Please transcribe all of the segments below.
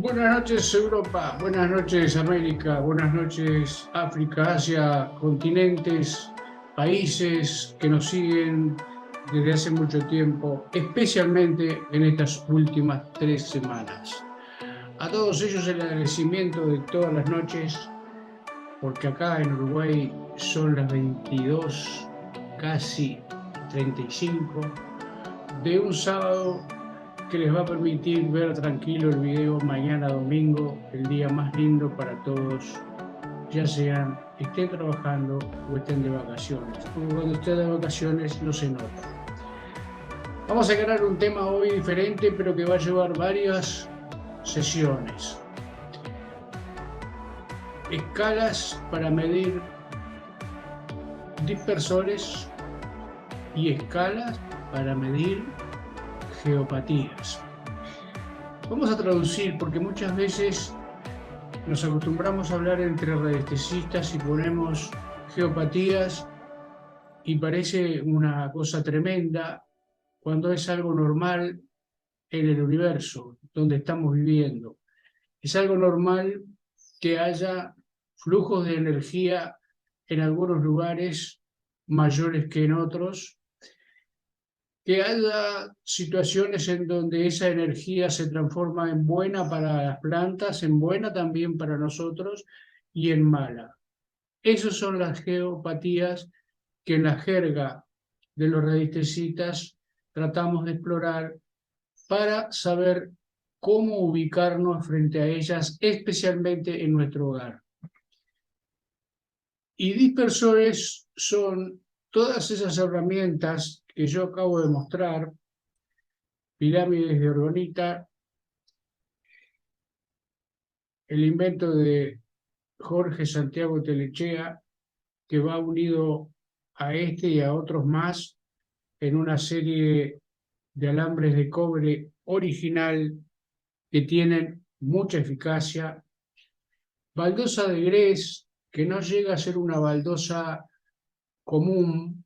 Buenas noches Europa, buenas noches América, buenas noches África, Asia, continentes, países que nos siguen desde hace mucho tiempo, especialmente en estas últimas 3 semanas. A todos ellos el agradecimiento de todas las noches, porque acá en Uruguay son las 22, casi 35, de un sábado que les va a permitir ver tranquilo el video mañana domingo, el día más lindo para todos, ya sean estén trabajando o estén de vacaciones, porque cuando estén de vacaciones no se nota. Vamos a ganar un tema hoy diferente, pero que va a llevar varias sesiones. Escalas para medir dispersores y escalas para medir geopatías. Vamos a traducir porque muchas veces nos acostumbramos a hablar entre radiestecistas y ponemos geopatías y parece una cosa tremenda cuando es algo normal en el universo donde estamos viviendo. Es algo normal que haya flujos de energía en algunos lugares mayores que en otros, que haya situaciones en donde esa energía se transforma en buena para las plantas, en buena también para nosotros y en mala. Esas son las geopatías que en la jerga de los radiestesitas tratamos de explorar para saber cómo ubicarnos frente a ellas, especialmente en nuestro hogar. Y dispersores son todas esas herramientas que yo acabo de mostrar, pirámides de orgonita, el invento de Jorge Santiago Telechea, que va unido a este y a otros más en una serie de alambres de cobre original que tienen mucha eficacia. Baldosa de Grés, que no llega a ser una baldosa común,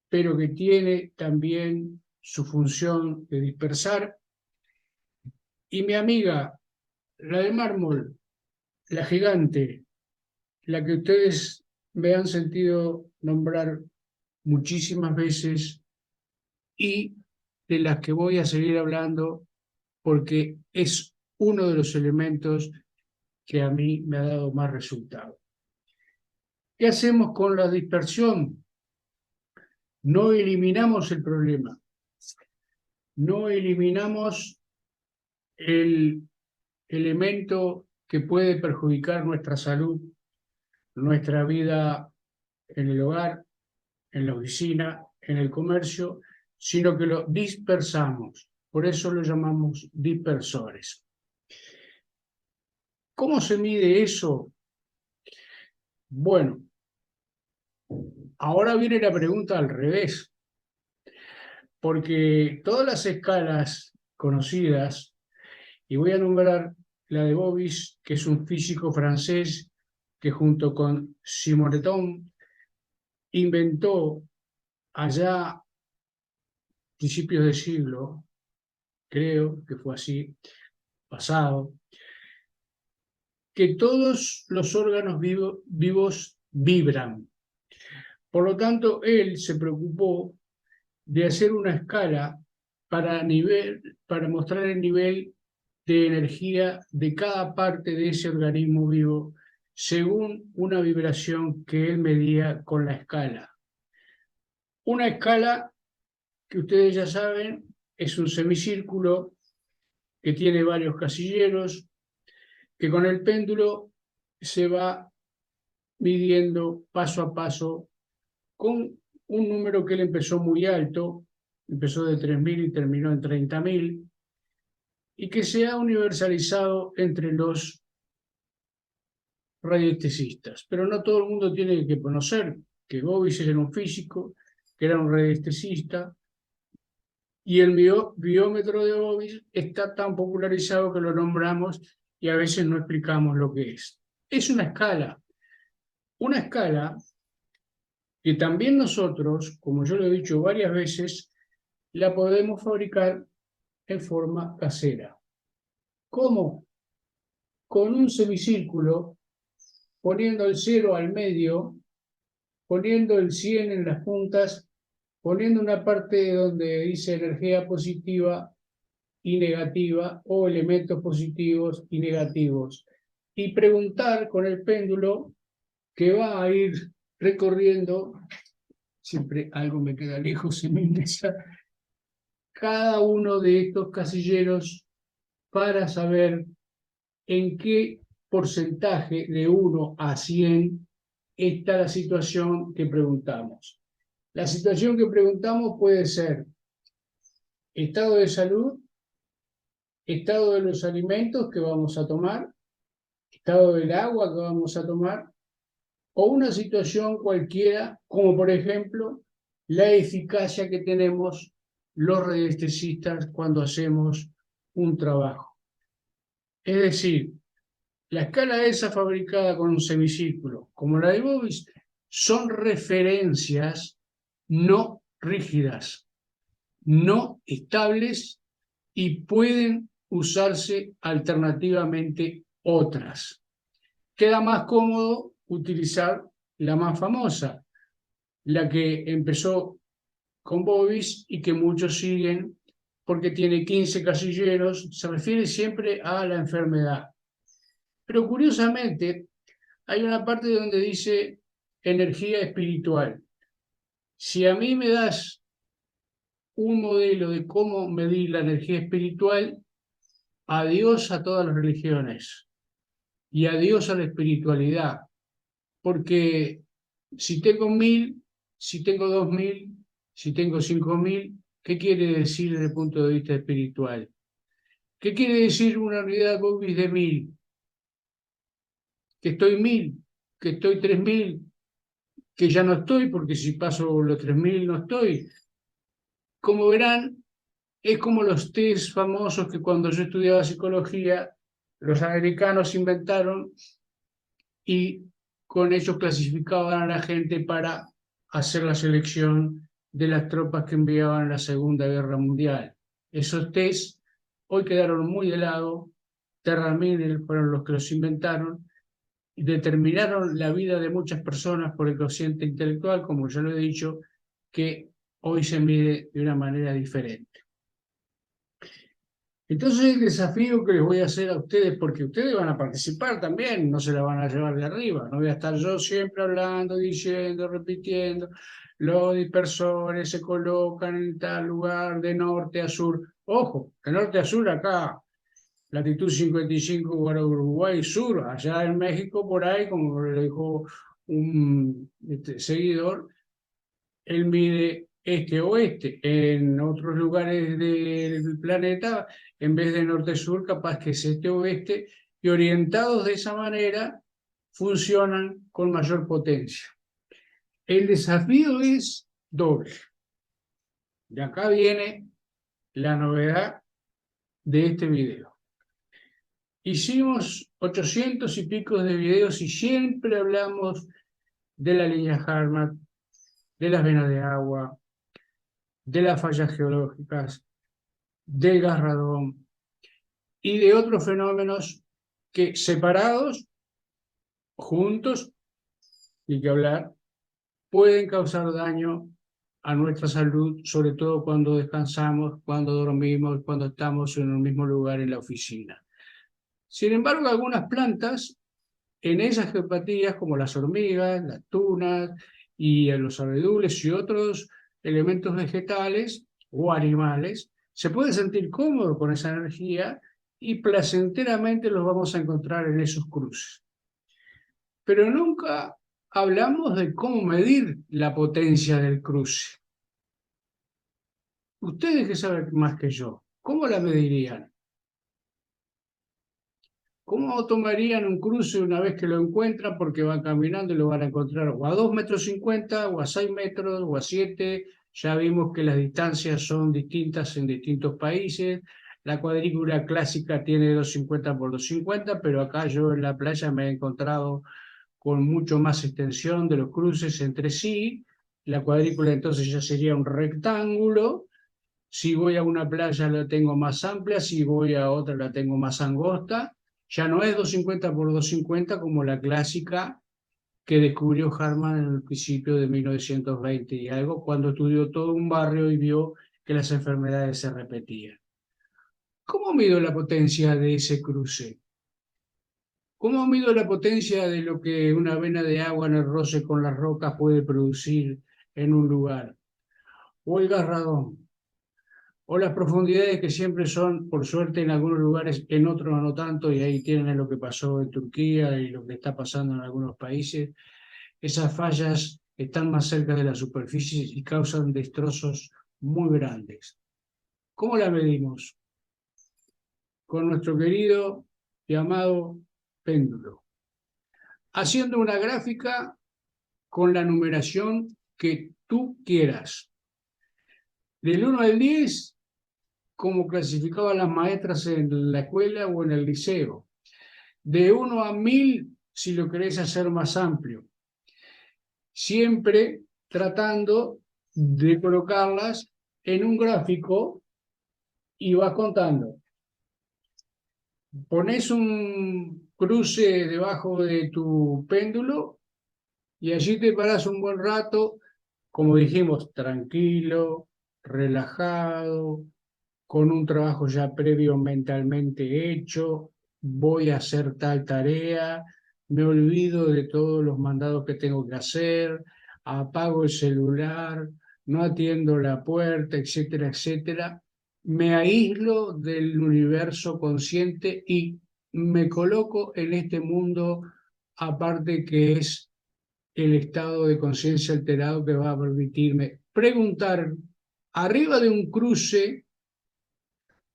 pero que tiene también su función de dispersar. Y mi amiga, la de mármol, la gigante, la que ustedes me han sentido nombrar muchísimas veces y de las que voy a seguir hablando porque es uno de los elementos que a mí me ha dado más resultado. ¿Qué hacemos con la dispersión? No eliminamos el problema, no eliminamos el elemento que puede perjudicar nuestra salud, nuestra vida en el hogar, en la oficina, en el comercio, sino que lo dispersamos. Por eso lo llamamos dispersores. ¿Cómo se mide eso? Bueno, ahora viene la pregunta al revés, porque todas las escalas conocidas, y voy a nombrar la de Bobis, que es un físico francés que junto con Simoneton inventó allá principios de siglo, creo que fue así, pasado, que todos los órganos vivos vibran. Por lo tanto, él se preocupó de hacer una escala para mostrar el nivel de energía de cada parte de ese organismo vivo según una vibración que él medía con la escala. Una escala que ustedes ya saben es un semicírculo que tiene varios casilleros, que con el péndulo se va midiendo paso a paso con un número que él empezó muy alto, empezó de 3.000 y terminó en 30.000, y que se ha universalizado entre los radiestesistas. Pero no todo el mundo tiene que conocer que Bobis era un físico, que era un radiestesista, y el biómetro de Bobis está tan popularizado que lo nombramos y a veces no explicamos lo que es. Es una escala que también nosotros, como yo lo he dicho varias veces, la podemos fabricar en forma casera. ¿Cómo? Con un semicírculo, poniendo el 0 al medio, poniendo el 100 en las puntas, poniendo una parte donde dice energía positiva y negativa o elementos positivos y negativos. Y preguntar con el péndulo que va a ir recorriendo, siempre algo me queda lejos en mi mesa, cada uno de estos casilleros para saber en qué porcentaje de 1 a 100 está la situación que preguntamos. La situación que preguntamos puede ser estado de salud, estado de los alimentos que vamos a tomar, estado del agua que vamos a tomar, o una situación cualquiera, como por ejemplo la eficacia que tenemos los radiestesistas cuando hacemos un trabajo. Es decir, la escala esa fabricada con un semicírculo, como la de Bovis, son referencias no rígidas, no estables y pueden usarse alternativamente otras. Queda más cómodo utilizar la más famosa, la que empezó con Bovis y que muchos siguen porque tiene 15 casilleros, se refiere siempre a la enfermedad. Pero curiosamente, hay una parte donde dice energía espiritual. Si a mí me das un modelo de cómo medir la energía espiritual, adiós a todas las religiones y adiós a la espiritualidad, porque si tengo 1000, si tengo 2000, si tengo 5000, ¿qué quiere decir desde el punto de vista espiritual? ¿Qué quiere decir una unidad Bovis de 1000? Que estoy 1000, que estoy 3000, que ya no estoy, porque si paso los 3000 no estoy. Como verán, es como los test famosos que cuando yo estudiaba psicología, los americanos inventaron y con ellos clasificaban a la gente para hacer la selección de las tropas que enviaban a la Segunda Guerra Mundial. Esos test hoy quedaron muy de lado. Terra Miller fueron los que los inventaron y determinaron la vida de muchas personas por el cociente intelectual, como ya lo he dicho, que hoy se mide de una manera diferente. Entonces el desafío que les voy a hacer a ustedes, porque ustedes van a participar también, no se la van a llevar de arriba, no voy a estar yo siempre hablando, diciendo, repitiendo, los dispersores se colocan en tal lugar de norte a sur. Ojo, de norte a sur acá, latitud 55 para Uruguay sur, allá en México por ahí, como le dijo un seguidor, él mide este-oeste. En otros lugares del planeta, en vez de norte-sur, capaz que es este-oeste, y orientados de esa manera, funcionan con mayor potencia. El desafío es doble. De acá viene la novedad de este video. Hicimos 800 y pico de videos y siempre hablamos de la línea Harmat, de las venas de agua, de las fallas geológicas, del gas radón y de otros fenómenos que separados, juntos, y que hablar, pueden causar daño a nuestra salud, sobre todo cuando descansamos, cuando dormimos, cuando estamos en un mismo lugar en la oficina. Sin embargo, algunas plantas, en esas geopatías, como las hormigas, las tunas y los abedules y otros elementos vegetales o animales, se puede sentir cómodo con esa energía y placenteramente los vamos a encontrar en esos cruces. Pero nunca hablamos de cómo medir la potencia del cruce. Ustedes que saben más que yo, ¿cómo la medirían? ¿Cómo tomarían un cruce una vez que lo encuentran? Porque van caminando y lo van a encontrar o a 2,50 m, o a 6 metros, o a 7. Ya vimos que las distancias son distintas en distintos países. La cuadrícula clásica tiene 250 por 250, pero acá yo en la playa me he encontrado con mucho más extensión de los cruces entre sí. La cuadrícula entonces ya sería un rectángulo Si voy a una playa la tengo más amplia, si voy a otra la tengo más angosta. Ya no es 250 por 250 como la clásica que descubrió Harman en el principio de 1920 y algo, cuando estudió todo un barrio y vio que las enfermedades se repetían. ¿Cómo mido la potencia de ese cruce? ¿Cómo mido la potencia de lo que una vena de agua en el roce con las rocas puede producir en un lugar? O el garradón, o las profundidades que siempre son, por suerte, en algunos lugares, en otros no tanto, y ahí tienen lo que pasó en Turquía y lo que está pasando en algunos países. Esas fallas están más cerca de la superficie y causan destrozos muy grandes. ¿Cómo la medimos? Con nuestro querido llamado péndulo, haciendo una gráfica con la numeración que tú quieras. Del 1 al 10, como clasificaban las maestras en la escuela o en el liceo. De 1 a 1000, si lo querés hacer más amplio. Siempre tratando de colocarlas en un gráfico y vas contando. Pones un cruce debajo de tu péndulo y allí te paras un buen rato, como dijimos, tranquilo, relajado, con un trabajo ya previo mentalmente hecho, voy a hacer tal tarea, me olvido de todos los mandados que tengo que hacer, apago el celular, no atiendo la puerta, etcétera, etcétera. Me aíslo del universo consciente y me coloco en este mundo aparte que es el estado de conciencia alterado que va a permitirme preguntar arriba de un cruce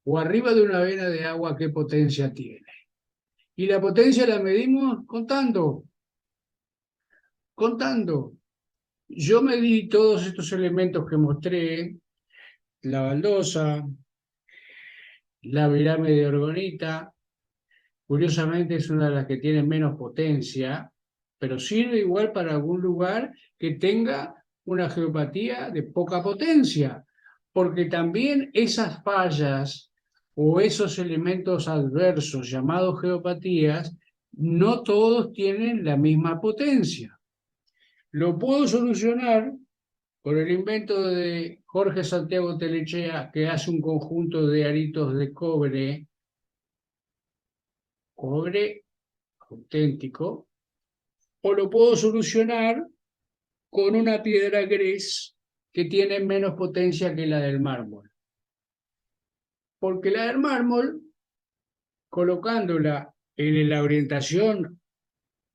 o arriba de una vena de agua qué potencia tiene. Y la potencia la medimos contando, contando. Yo medí todos estos elementos que mostré, la baldosa, la pirámide de orgonita, curiosamente es una de las que tiene menos potencia, pero sirve igual para algún lugar que tenga una geopatía de poca potencia, porque también esas fallas o esos elementos adversos llamados geopatías, no todos tienen la misma potencia. Lo puedo solucionar por el invento de Jorge Santiago Telechea, que hace un conjunto de aritos de cobre auténtico, o lo puedo solucionar con una piedra gres que tiene menos potencia que la del mármol. Porque la del mármol, colocándola en la orientación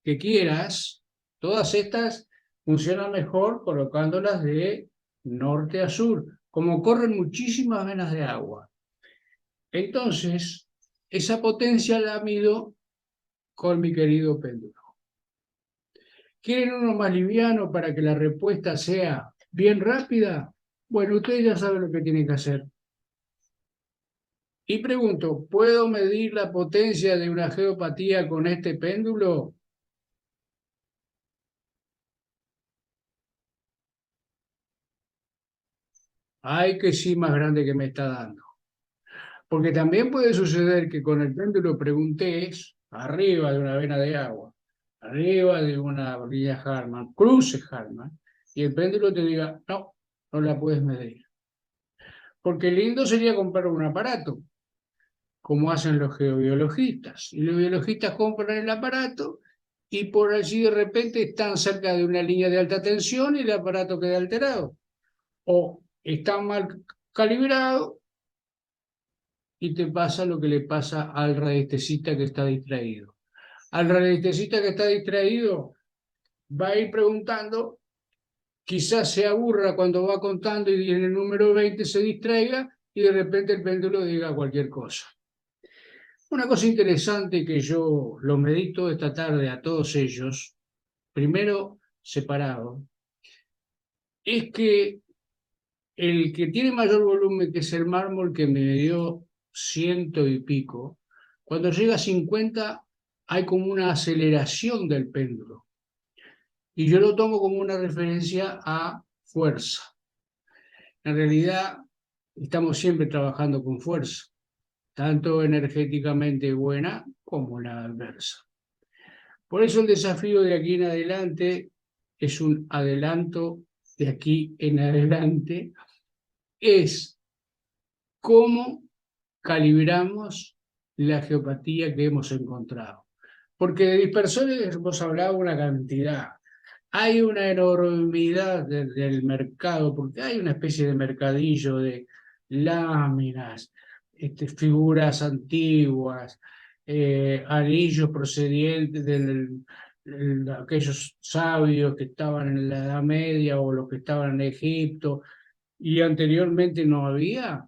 que quieras, todas estas funcionan mejor colocándolas de norte a sur, como corren muchísimas venas de agua. Entonces, esa potencia la mido con mi querido péndulo. ¿Quieren uno más liviano para que la respuesta sea bien rápida? Bueno, ustedes ya saben lo que tienen que hacer. Y pregunto, ¿puedo medir la potencia de una geopatía con este péndulo? Ay, que sí, más grande que me está dando. Porque también puede suceder que con el péndulo preguntes arriba de una vena de agua, arriba de una orilla Harman, cruce Harman, y el péndulo te diga, no, no la puedes medir. Porque lindo sería comprar un aparato, como hacen los geobiologistas. Y los biologistas compran el aparato y por allí de repente están cerca de una línea de alta tensión y el aparato queda alterado. O está mal calibrado y te pasa lo que le pasa al radiestesista que está distraído. Al radiestesista que está distraído va a ir preguntando, quizás se aburra cuando va contando y en el número 20 se distraiga y de repente el péndulo diga cualquier cosa. Una cosa interesante que yo lo medito esta tarde a todos ellos, primero separado, es que el que tiene mayor volumen, que es el mármol, que me dio ciento y pico, cuando llega a 50 hay como una aceleración del péndulo. Y yo lo tomo como una referencia a fuerza. En realidad, estamos siempre trabajando con fuerza, tanto energéticamente buena como la adversa. Por eso el desafío de aquí en adelante es un adelanto de aquí en adelante, es cómo calibramos la geopatía que hemos encontrado. Porque de dispersores hemos hablado una cantidad. Hay una enormidad del mercado, porque hay una especie de mercadillo de láminas, figuras antiguas, anillos procedientes de aquellos sabios que estaban en la Edad Media o los que estaban en Egipto, y anteriormente no había.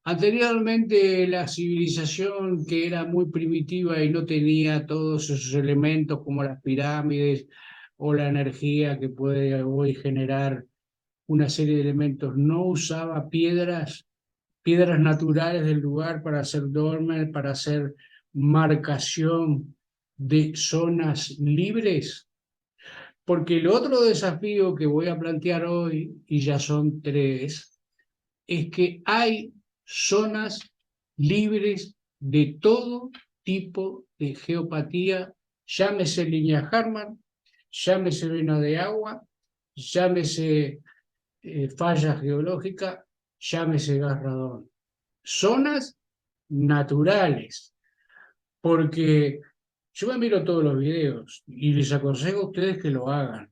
Anteriormente la civilización que era muy primitiva y no tenía todos esos elementos como las pirámides o la energía que puede hoy generar una serie de elementos, no usaba piedras naturales del lugar para hacer dolmen, para hacer marcación de zonas libres. Porque el otro desafío que voy a plantear hoy, y ya son tres, es que hay zonas libres de todo tipo de geopatía, llámese línea Hartmann, llámese vena de agua, llámese falla geológica, llámese gas radón. Zonas naturales, porque yo me miro todos los videos y les aconsejo a ustedes que lo hagan,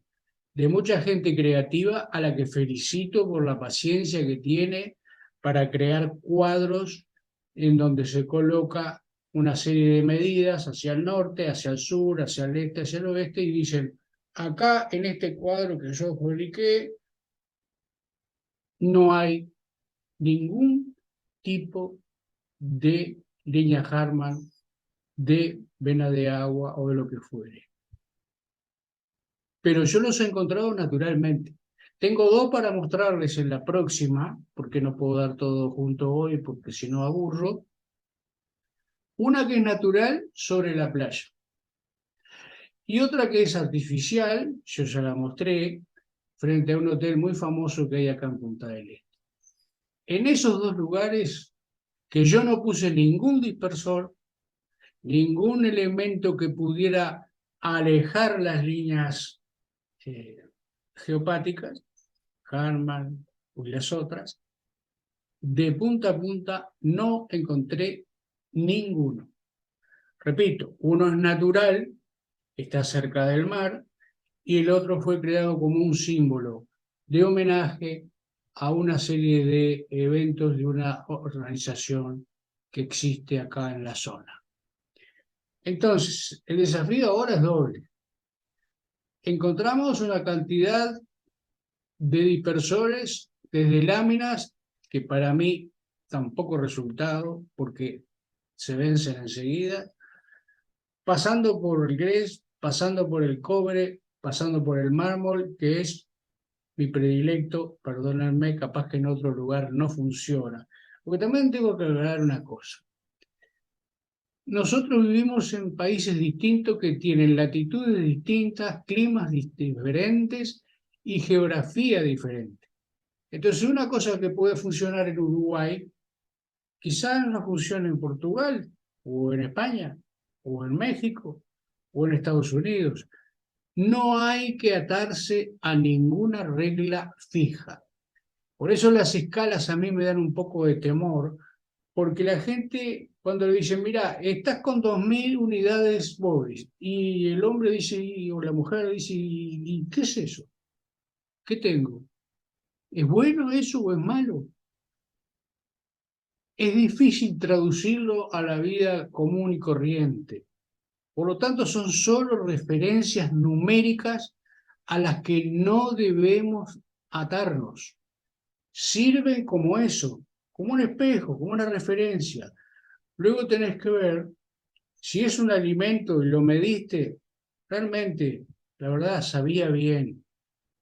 de mucha gente creativa a la que felicito por la paciencia que tiene para crear cuadros en donde se coloca una serie de medidas hacia el norte, hacia el sur, hacia el este, hacia el oeste, y dicen, acá en este cuadro que yo publiqué no hay ningún tipo de línea Hartmann, de vena de agua o de lo que fuere. Pero yo los he encontrado naturalmente. Tengo dos para mostrarles en la próxima, porque no puedo dar todo junto hoy, porque si no aburro. Una que es natural sobre la playa y otra que es artificial, yo ya la mostré, frente a un hotel muy famoso que hay acá en Punta del Este. En esos dos lugares que yo no puse ningún dispersor, ningún elemento que pudiera alejar las líneas eh, geopáticas, Hartmann y las otras, de punta a punta no encontré ninguno. Repito, uno es natural, está cerca del mar, y el otro fue creado como un símbolo de homenaje a una serie de eventos de una organización que existe acá en la zona. Entonces, el desafío ahora es doble. Encontramos una cantidad de dispersores desde láminas que para mí tampoco resultado porque se vencen enseguida, pasando por el grés, pasando por el cobre, pasando por el mármol, que es mi predilecto, perdónenme, capaz que en otro lugar no funciona. Porque también tengo que aclarar una cosa. Nosotros vivimos en países distintos que tienen latitudes distintas, climas diferentes y geografía diferente. Entonces, una cosa que puede funcionar en Uruguay, quizás no funcione en Portugal, o en España, o en México, o en Estados Unidos. No hay que atarse a ninguna regla fija. Por eso las escalas a mí me dan un poco de temor, porque la gente, cuando le dicen, mira, estás con 2000 unidades móviles, y el hombre dice, o la mujer dice, ¿y qué es eso? ¿Qué tengo? ¿Es bueno eso o es malo? Es difícil traducirlo a la vida común y corriente. Por lo tanto, son solo referencias numéricas a las que no debemos atarnos. Sirven como eso, como un espejo, como una referencia. Luego tenés que ver si es un alimento y lo mediste, realmente, la verdad, sabía bien.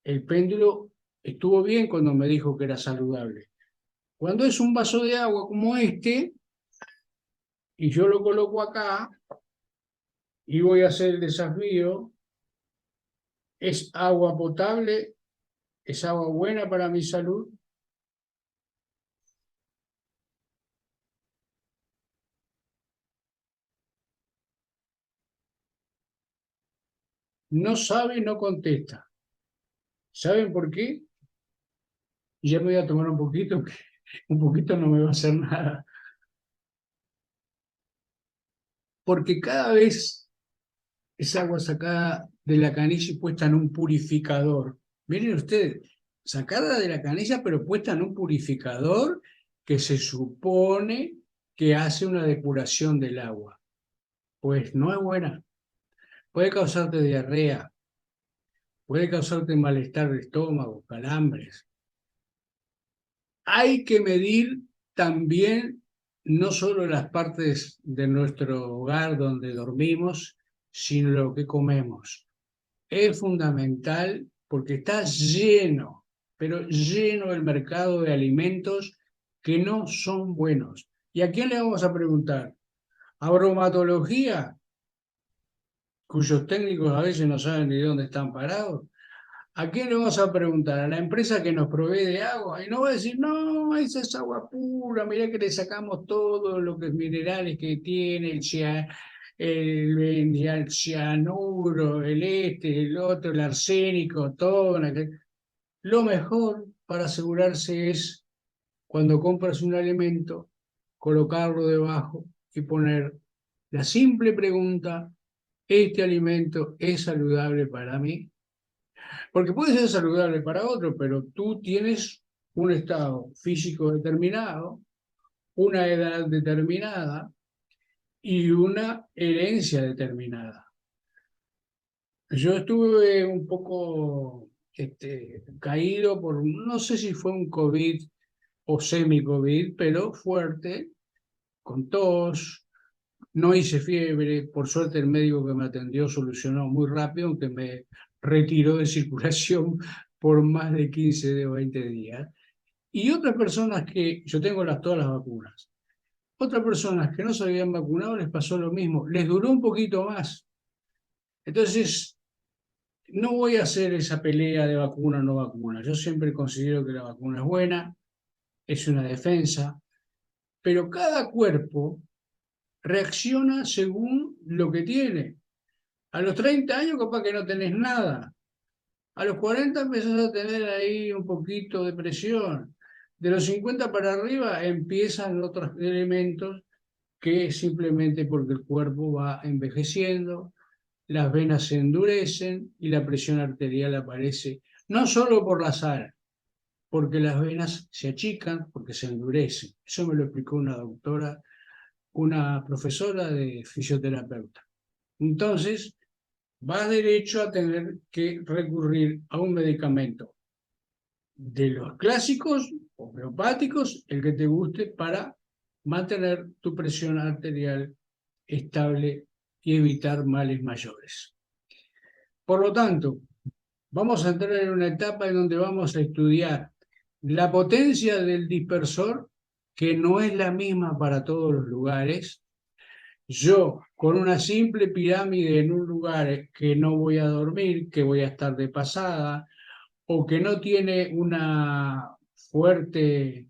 El péndulo estuvo bien cuando me dijo que era saludable. Cuando es un vaso de agua como este, y yo lo coloco acá, y voy a hacer el desafío, ¿es agua potable? ¿Es agua buena para mi salud? no sabe, no contesta. ¿Saben por qué? Y ya me voy a tomar un poquito, que un poquito no me va a hacer nada. Porque cada vez es agua sacada de la canilla y puesta en un purificador. Miren ustedes, sacada de la canilla pero puesta en un purificador que se supone que hace una depuración del agua. Pues no es buena. Puede causarte diarrea, puede causarte malestar de estómago, calambres. Hay que medir también no solo las partes de nuestro hogar donde dormimos, sino lo que comemos. Es fundamental porque está lleno, pero lleno el mercado de alimentos que no son buenos. ¿Y a quién le vamos a preguntar? ¿A bromatología, cuyos técnicos a veces no saben ni dónde están parados? ¿A quién le vamos a preguntar? ¿A la empresa que nos provee de agua? Y no va a decir, no, esa es agua pura, mirá que le sacamos todo lo que minerales que tiene, el cianuro, el otro, el arsénico, todo. Lo mejor para asegurarse es, cuando compras un alimento, colocarlo debajo y poner la simple pregunta, ¿este alimento es saludable para mí? Porque puede ser saludable para otro, pero tú tienes un estado físico determinado, una edad determinada y una herencia determinada. Yo estuve un poco caído por, no sé si fue un COVID o semi-COVID, pero fuerte, con tos, no hice fiebre, por suerte el médico que me atendió solucionó muy rápido, aunque me retiró de circulación por más de 15 o 20 días. Y otras personas que, yo tengo todas las vacunas, otras personas que no se habían vacunado les pasó lo mismo, les duró un poquito más. Entonces, no voy a hacer esa pelea de vacuna o no vacuna. Yo siempre considero que la vacuna es buena, es una defensa, pero cada cuerpo reacciona según lo que tiene. A los 30 años capaz que no tenés nada. A los 40 empezás a tener ahí un poquito de presión. De los 50 para arriba empiezan otros elementos que simplemente porque el cuerpo va envejeciendo, las venas se endurecen y la presión arterial aparece, no solo por la sal, porque las venas se achican, porque se endurecen. Eso me lo explicó una doctora, una profesora de fisioterapeuta. Entonces, vas derecho a tener que recurrir a un medicamento de los clásicos, homeopáticos, el que te guste, para mantener tu presión arterial estable y evitar males mayores. Por lo tanto, vamos a entrar en una etapa en donde vamos a estudiar la potencia del dispersor, que no es la misma para todos los lugares. Yo, con una simple pirámide en un lugar que no voy a dormir, que voy a estar de pasada, o que no tiene una fuerte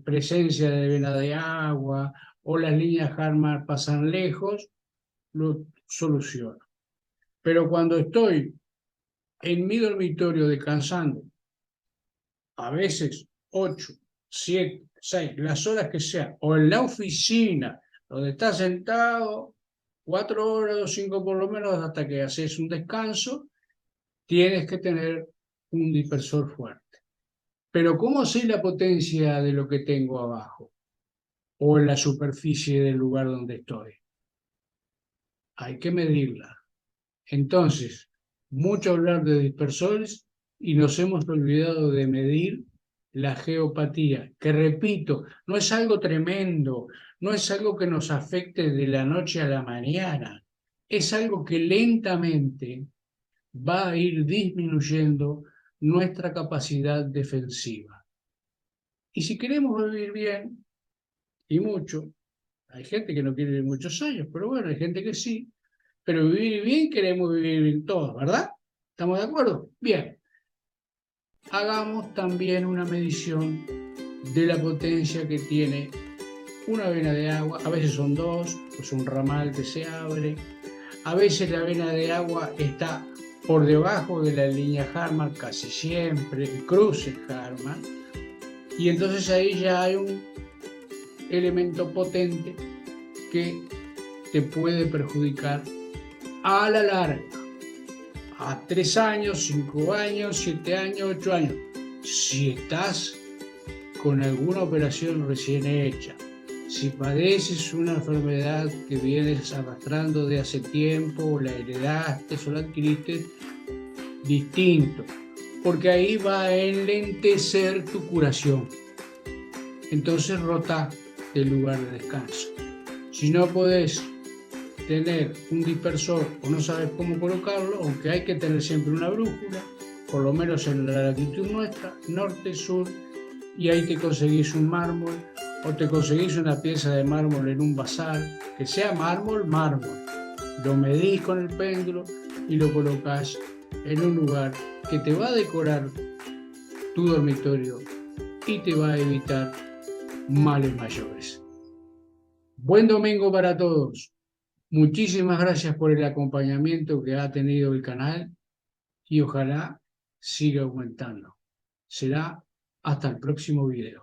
presencia de vena de agua, o las líneas Harman pasan lejos, lo soluciono. Pero cuando estoy en mi dormitorio descansando, a veces 8, 7, 6, las horas que sea, o en la oficina, donde estás sentado 4 horas o 5 por lo menos hasta que haces un descanso, tienes que tener un dispersor fuerte. Pero ¿cómo sé la potencia de lo que tengo abajo o en la superficie del lugar donde estoy? Hay que medirla. Entonces, mucho hablar de dispersores y nos hemos olvidado de medir la geopatía, que repito, no es algo tremendo, no es algo que nos afecte de la noche a la mañana, es algo que lentamente va a ir disminuyendo nuestra capacidad defensiva. Y si queremos vivir bien, y mucho, hay gente que no quiere vivir muchos años, pero bueno, hay gente que sí, pero vivir bien queremos vivir bien todos, ¿verdad? ¿Estamos de acuerdo? Bien. Hagamos también una medición de la potencia que tiene una vena de agua. A veces son dos, pues un ramal que se abre. A veces la vena de agua está por debajo de la línea Harman, casi siempre, el cruce Harman, y entonces ahí ya hay un elemento potente que te puede perjudicar a la larga, a 3 años, 5 años, 7 años, 8 años. Si estás con alguna operación recién hecha, si padeces una enfermedad que vienes arrastrando de hace tiempo, o la heredaste o la adquiriste, distinto, porque ahí va a enlentecer tu curación. Entonces rota del lugar de descanso. Si no podés tener un dispersor o no sabes cómo colocarlo, aunque hay que tener siempre una brújula, por lo menos en la latitud nuestra, norte-sur, y ahí te conseguís un mármol o te conseguís una pieza de mármol en un bazar, que sea mármol, lo medís con el péndulo y lo colocás en un lugar que te va a decorar tu dormitorio y te va a evitar males mayores. Buen domingo para todos. Muchísimas gracias por el acompañamiento que ha tenido el canal y ojalá siga aumentando. Será hasta el próximo video.